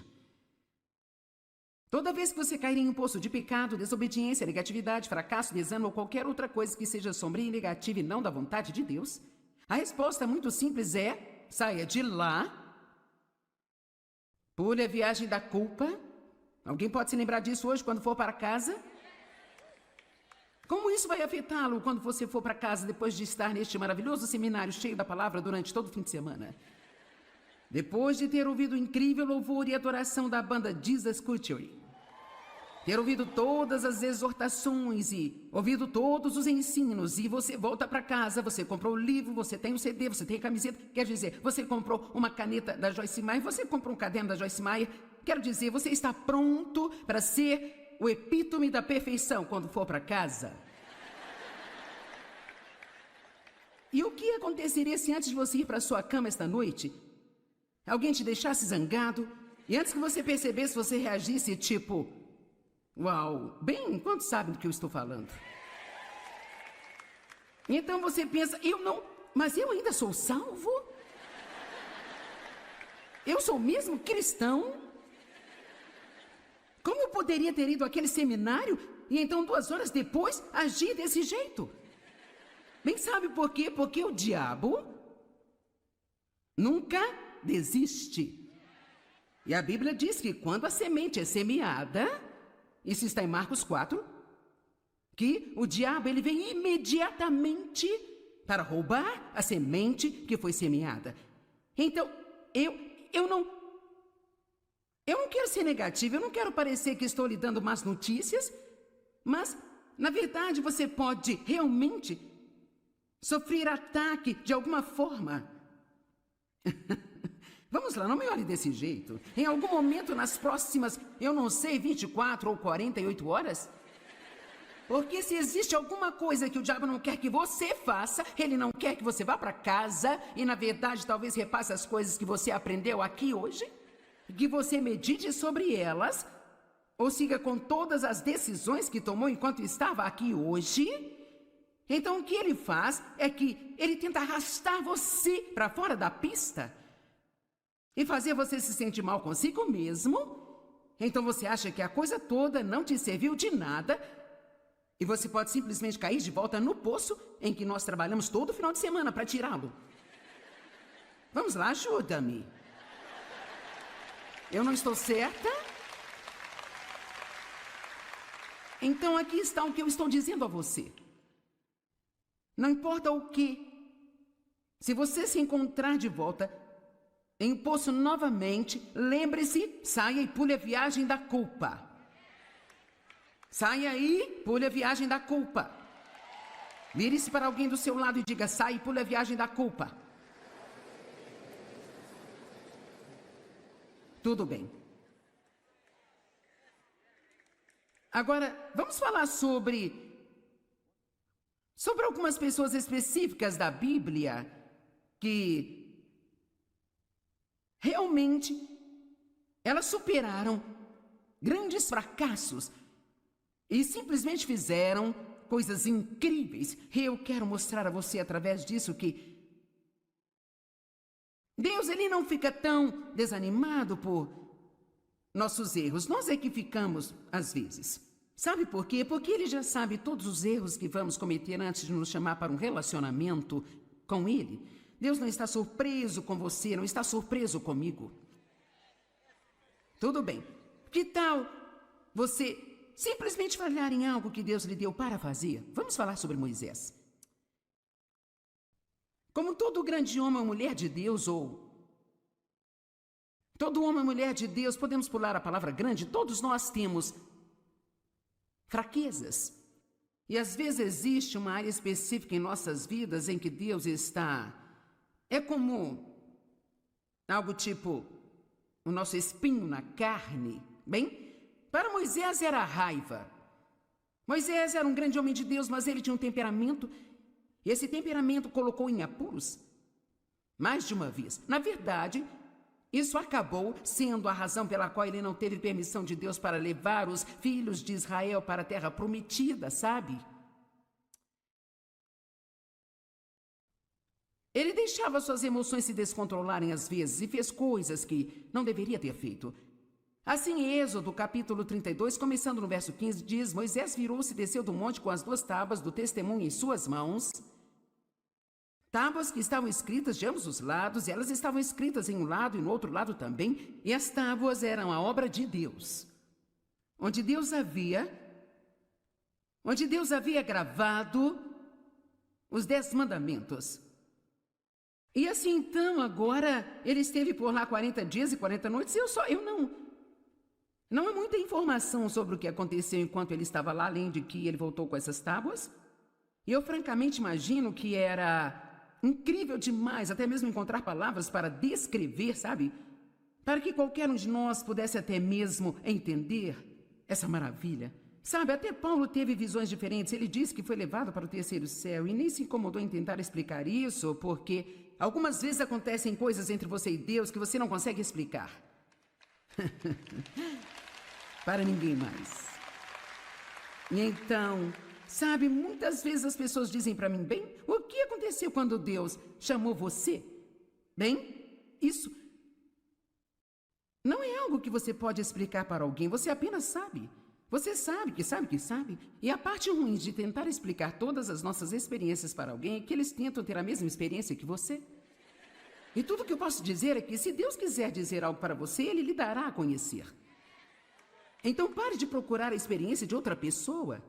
Toda vez que você cair em um poço de pecado, desobediência, negatividade, fracasso, desânimo ou qualquer outra coisa que seja sombria e negativa e não da vontade de Deus, a resposta muito simples é, saia de lá Pule a viagem da culpa. Alguém pode se lembrar disso hoje quando for para casa? Como isso vai afetá-lo quando você for para casa depois de estar neste maravilhoso seminário cheio da palavra durante todo o fim de semana? Depois de ter ouvido o incrível louvor e adoração da banda Jesus Culture, ter ouvido todas as exortações e ouvido todos os ensinos, e você volta para casa, você comprou o livro, você tem o CD, você tem a camiseta, quer dizer, você comprou uma caneta da Joyce Meyer, você comprou um caderno da Joyce Meyer, quero dizer, você está pronto para ser o epítome da perfeição quando for para casa. E o que aconteceria se antes de você ir para sua cama esta noite, alguém te deixasse zangado e antes que você percebesse, você reagisse tipo, uau, bem, quantos sabem do que eu estou falando? Então você pensa, mas eu ainda sou salvo? Eu sou mesmo cristão? Como eu poderia ter ido àquele seminário e então 2 horas depois agir desse jeito? Bem, sabe por quê? Porque o diabo nunca desiste. E a Bíblia diz que quando a semente é semeada, isso está em Marcos 4, que o diabo ele vem imediatamente para roubar a semente que foi semeada. Então, eu não quero ser negativo, eu não quero parecer que estou lhe dando más notícias, mas, na verdade, você pode realmente sofrer ataque de alguma forma. Vamos lá, não me olhe desse jeito. Em algum momento nas próximas, 24 ou 48 horas? Porque se existe alguma coisa que o diabo não quer que você faça, ele não quer que você vá para casa e, na verdade, talvez repasse as coisas que você aprendeu aqui hoje, que você medite sobre elas, ou siga com todas as decisões que tomou enquanto estava aqui hoje. Então, o que ele faz é que ele tenta arrastar você para fora da pista e fazer você se sentir mal consigo mesmo. Então, você acha que a coisa toda não te serviu de nada e você pode simplesmente cair de volta no poço em que nós trabalhamos todo final de semana para tirá-lo. Vamos lá, ajuda-me. Eu não estou certa? Então, aqui está o que eu estou dizendo a você. Não importa o que, se você se encontrar de volta em um poço novamente, lembre-se, saia e pule a viagem da culpa. Saia e pule a viagem da culpa. Vire-se para alguém do seu lado e diga, saia e pule a viagem da culpa. Tudo bem. Agora, vamos falar sobre algumas pessoas específicas da Bíblia que realmente elas superaram grandes fracassos e simplesmente fizeram coisas incríveis. E eu quero mostrar a você através disso que Deus ele não fica tão desanimado por nossos erros. Nós é que ficamos às vezes. Sabe por quê? Porque ele já sabe todos os erros que vamos cometer antes de nos chamar para um relacionamento com ele. Deus não está surpreso com você, não está surpreso comigo. Tudo bem. Que tal você simplesmente falhar em algo que Deus lhe deu para fazer? Vamos falar sobre Moisés. Como todo grande homem ou mulher de Deus, ou todo homem ou mulher de Deus, podemos pular a palavra grande, todos nós temos fraquezas. E às vezes existe uma área específica em nossas vidas em que Deus está... É como algo tipo o nosso espinho na carne. Bem, para Moisés era a raiva. Moisés era um grande homem de Deus, mas ele tinha um temperamento. E esse temperamento colocou em apuros mais de uma vez. Na verdade, isso acabou sendo a razão pela qual ele não teve permissão de Deus para levar os filhos de Israel para a terra prometida, sabe? Ele deixava suas emoções se descontrolarem às vezes e fez coisas que não deveria ter feito. Assim, em Êxodo, capítulo 32, começando no verso 15, diz, Moisés virou-se e desceu do monte com as 2 tábuas do testemunho em suas mãos. Tábuas que estavam escritas de ambos os lados, e elas estavam escritas em um lado e no outro lado também, e as tábuas eram a obra de Deus, onde Deus havia gravado os 10 mandamentos. E assim, então, agora, ele esteve por lá 40 dias e 40 noites, não há muita informação sobre o que aconteceu enquanto ele estava lá, além de que ele voltou com essas tábuas. E eu francamente imagino que era incrível demais, até mesmo encontrar palavras para descrever, sabe? Para que qualquer um de nós pudesse até mesmo entender essa maravilha. Sabe, até Paulo teve visões diferentes. Ele disse que foi levado para o terceiro céu e nem se incomodou em tentar explicar isso, porque algumas vezes acontecem coisas entre você e Deus que você não consegue explicar. Para ninguém mais. E então, sabe, muitas vezes as pessoas dizem para mim, bem, o que aconteceu quando Deus chamou você? Bem, isso não é algo que você pode explicar para alguém, você apenas sabe. Você sabe que sabe que sabe. E a parte ruim de tentar explicar todas as nossas experiências para alguém é que eles tentam ter a mesma experiência que você. E tudo que eu posso dizer é que se Deus quiser dizer algo para você, Ele lhe dará a conhecer. Então pare de procurar a experiência de outra pessoa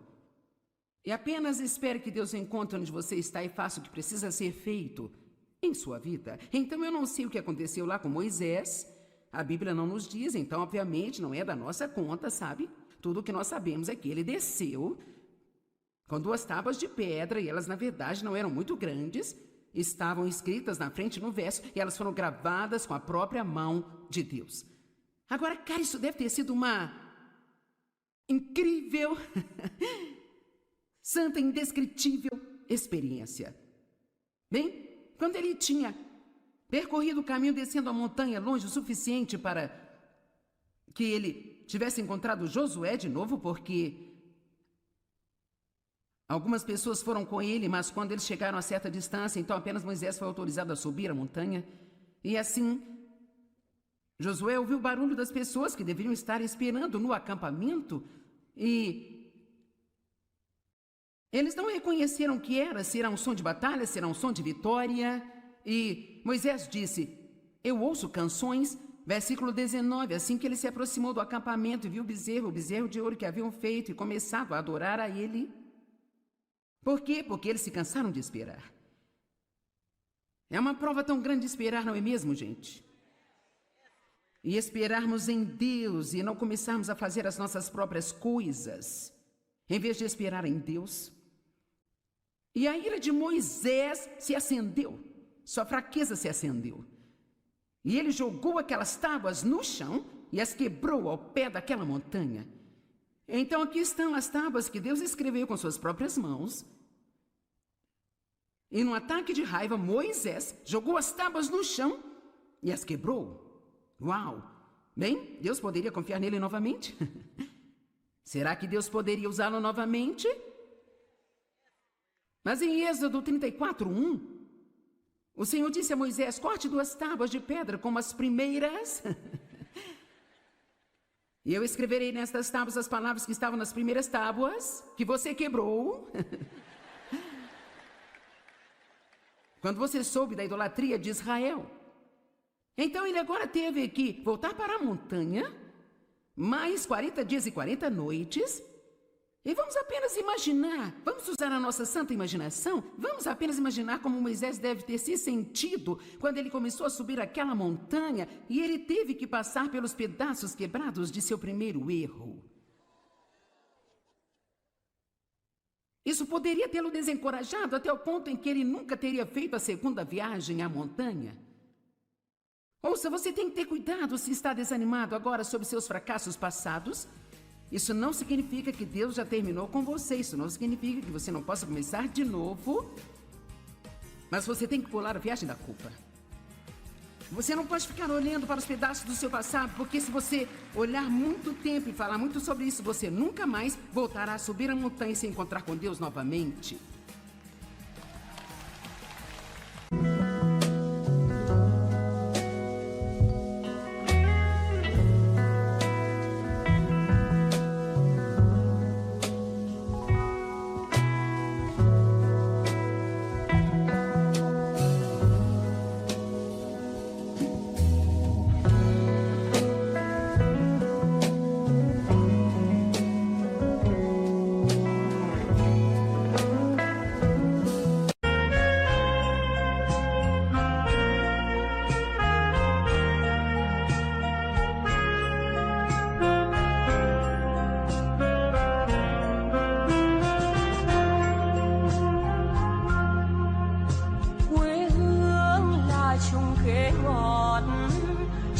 e apenas espere que Deus encontre onde você está e faça o que precisa ser feito em sua vida. Então eu não sei o que aconteceu lá com Moisés, a Bíblia não nos diz, então obviamente não é da nossa conta, sabe? Tudo o que nós sabemos é que ele desceu com 2 tábuas de pedra e elas na verdade não eram muito grandes, estavam escritas na frente no verso e elas foram gravadas com a própria mão de Deus. Agora, cara, isso deve ter sido uma incrível, santa, indescritível experiência. Bem, quando ele tinha percorrido o caminho descendo a montanha longe o suficiente para que ele tivesse encontrado Josué de novo, porque algumas pessoas foram com ele, mas quando eles chegaram a certa distância, então apenas Moisés foi autorizado a subir a montanha. E assim, Josué ouviu o barulho das pessoas que deveriam estar esperando no acampamento e eles não reconheceram o que era, se era um som de batalha, se era um som de vitória. E Moisés disse, eu ouço canções. Versículo 19, assim que ele se aproximou do acampamento e viu o bezerro de ouro que haviam feito e começado a adorar a ele. Por quê? Porque eles se cansaram de esperar. É uma prova tão grande de esperar, não é mesmo, gente? E esperarmos em Deus e não começarmos a fazer as nossas próprias coisas, em vez de esperar em Deus. E a ira de Moisés se acendeu, sua fraqueza se acendeu. E ele jogou aquelas tábuas no chão e as quebrou ao pé daquela montanha. Então aqui estão as tábuas que Deus escreveu com suas próprias mãos. E num ataque de raiva, Moisés jogou as tábuas no chão e as quebrou. Uau! Bem, Deus poderia confiar nele novamente? Será que Deus poderia usá-lo novamente? Mas em Êxodo 34:1, o Senhor disse a Moisés, corte 2 tábuas de pedra como as primeiras. E eu escreverei nestas tábuas as palavras que estavam nas primeiras tábuas, que você quebrou. Quando você soube da idolatria de Israel. Então ele agora teve que voltar para a montanha, mais 40 dias e 40 noites, e vamos apenas imaginar, vamos usar a nossa santa imaginação, vamos apenas imaginar como Moisés deve ter se sentido quando ele começou a subir aquela montanha e ele teve que passar pelos pedaços quebrados de seu primeiro erro. Isso poderia tê-lo desencorajado até o ponto em que ele nunca teria feito a segunda viagem à montanha. Ouça, você tem que ter cuidado se está desanimado agora sobre seus fracassos passados. Isso não significa que Deus já terminou com você. Isso não significa que você não possa começar de novo. Mas você tem que pular a viagem da culpa. Você não pode ficar olhando para os pedaços do seu passado, porque se você olhar muito tempo e falar muito sobre isso, você nunca mais voltará a subir a montanha e se encontrar com Deus novamente.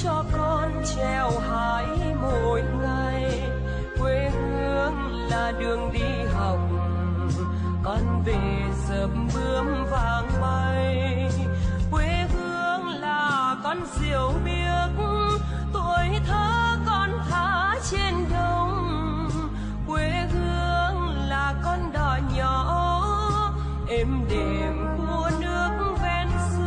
cho con treo hái mỗi ngày. Quê hương là đường đi học, con về dập bướm vàng bay. Quê hương là con diều biếc, tuổi thơ con thả trên đồng. Quê hương là con đò nhỏ êm đềm của nước ven sông.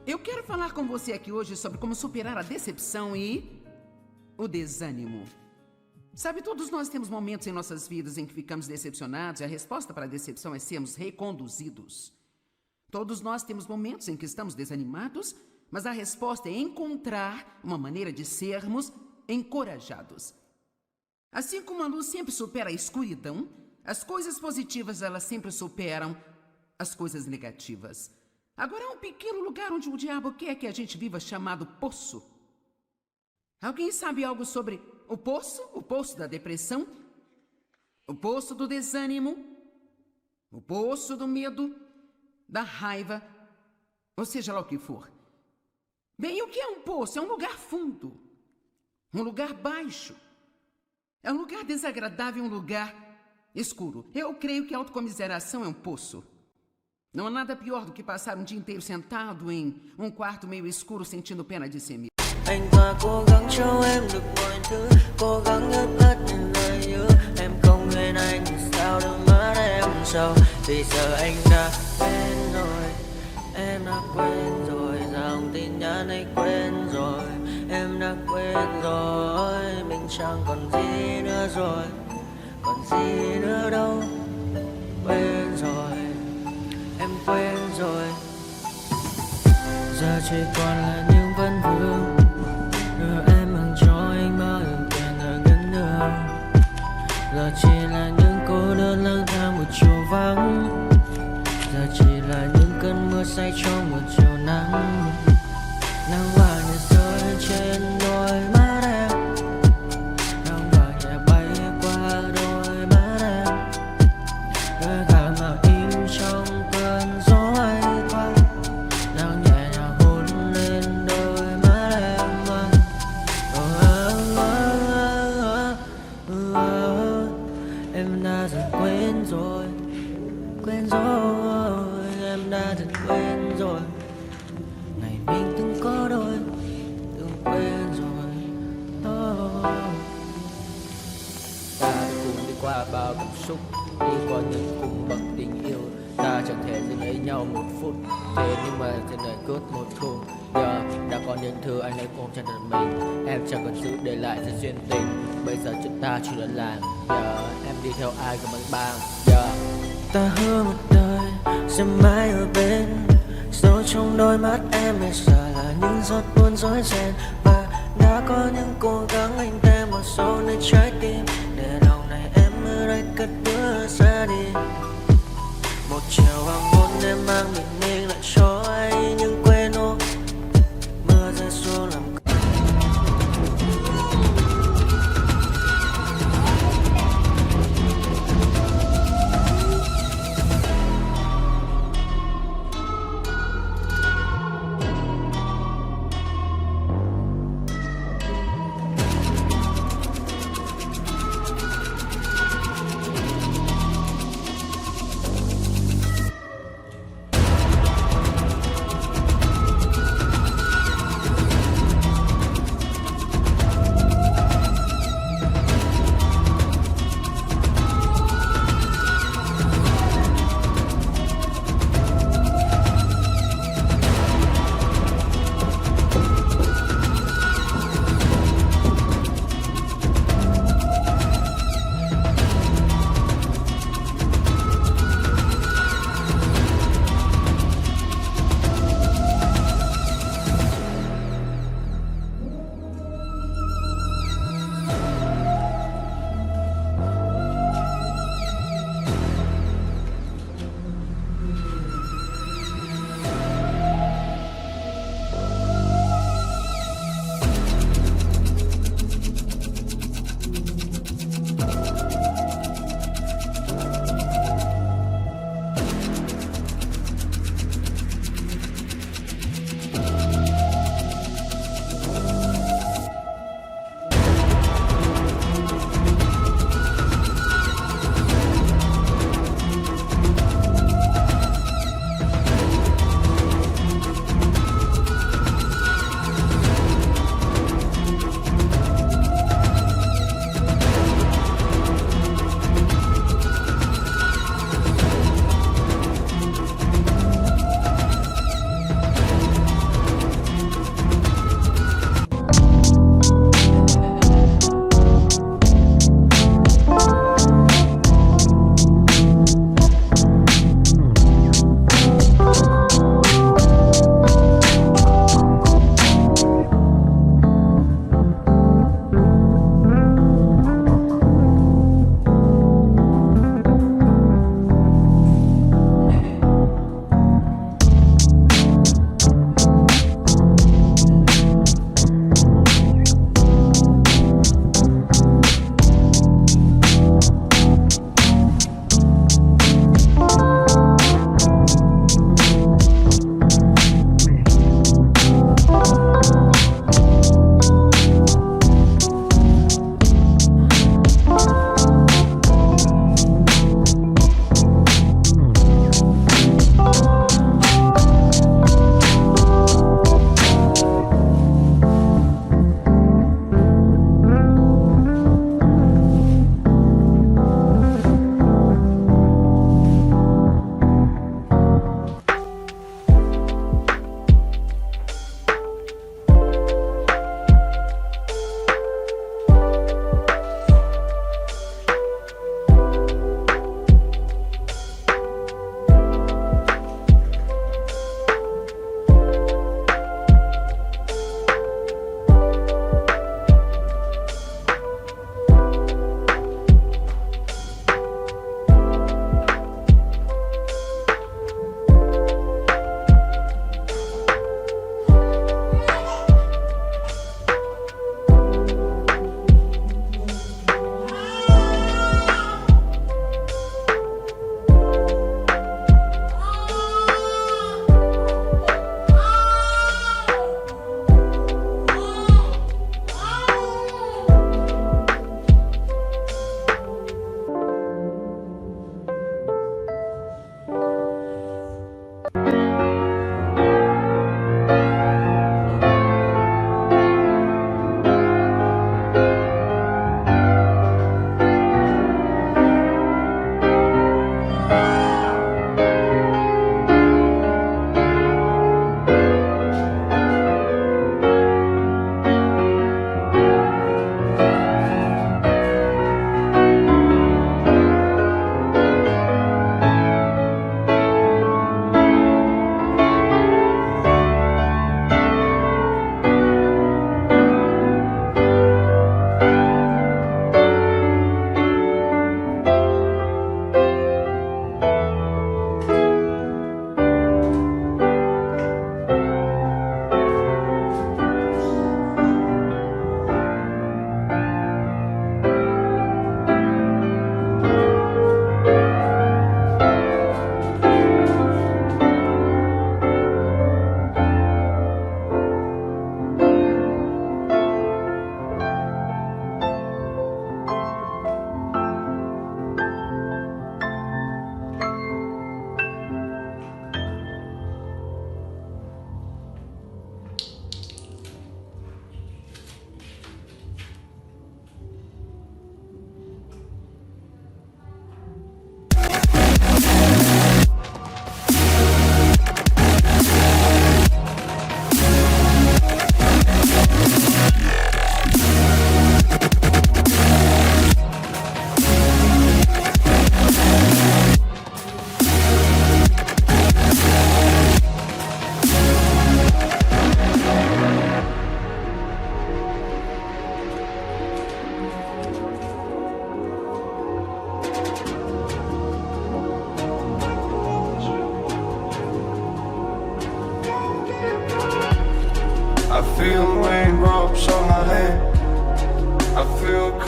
Eu quero falar com você aqui hoje sobre como superar a decepção e o desânimo. Sabe, todos nós temos momentos em nossas vidas em que ficamos decepcionados e a resposta para a decepção é sermos reconduzidos. Todos nós temos momentos em que estamos desanimados, mas a resposta é encontrar uma maneira de sermos encorajados. Assim como a luz sempre supera a escuridão, as coisas positivas elas sempre superam as coisas negativas. Agora há um pequeno lugar onde o diabo quer que a gente viva chamado poço. Alguém sabe algo sobre o poço? O poço da depressão? O poço do desânimo? O poço do medo? Da raiva? Ou seja lá o que for. Bem, o que é um poço? É um lugar fundo. Um lugar baixo. É um lugar desagradável, um lugar escuro. Eu creio que a autocomiseração é um poço. Não há nada pior do que passar um dia inteiro sentado em um quarto meio escuro sentindo pena de si mesmo. Anh ta cố gắng cho em được mọi thứ, cố gắng ngớt hết những lời hứa. Em không quên anh thì sao đôi mắt em sầu. Vì giờ anh đã quên rồi, em đã quên rồi. Dòng tin nhắn anh quên rồi, em đã quên rồi. Mình chẳng còn gì nữa rồi, còn gì nữa đâu. Quên rồi, em quên rồi. Giờ chỉ còn là những vấn vương. Đưa em mang cho anh bao nhiêu tiền ở gần đường. Giờ chỉ là những cô đơn lang thang một chiều vắng. Giờ chỉ là những cơn mưa say trong một chiều nắng. Nắng vàng nhẹ rơi trên đôi mắt em. Nắng vàng nhẹ bay qua đôi mắt em. Đôi gà mà im trong cơn gió ấy qua. Nắng nhẹ nhàng hôn lên đôi mắt em. Em đã dần quên rồi, quên rồi. Em đã dần quên rồi. Ngày mình từng có đôi, từng quên rồi. Ta đã cùng đi qua bao cảm xúc, đi qua những cung bậc tình yêu. Ta chẳng thể dừng lấy nhau một phút, thế nhưng mà trên đời cướp một thu. Giờ đã có những thứ anh ấy ôm trong đời mình, em chẳng còn giữ để lại sự duyên tình. Bây giờ chúng ta chỉ đơn làng, giờ em đi theo ai cả bằng bang. Giờ ta hứa một đời sẽ mãi ở bên, dấu trong đôi mắt em bây giờ là những giọt buồn rối ren. Và đã có những cố gắng anh đem vào sâu nơi trái tim, để lòng này em ở đây cất bước ra đi. Một chiều hoàng hôn em mang bình minh lại cho anh những quên ô. Mưa rơi xuống làm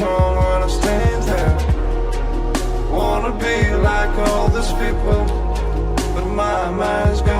come when I stand there. Wanna be like all these people, but my mind's gone.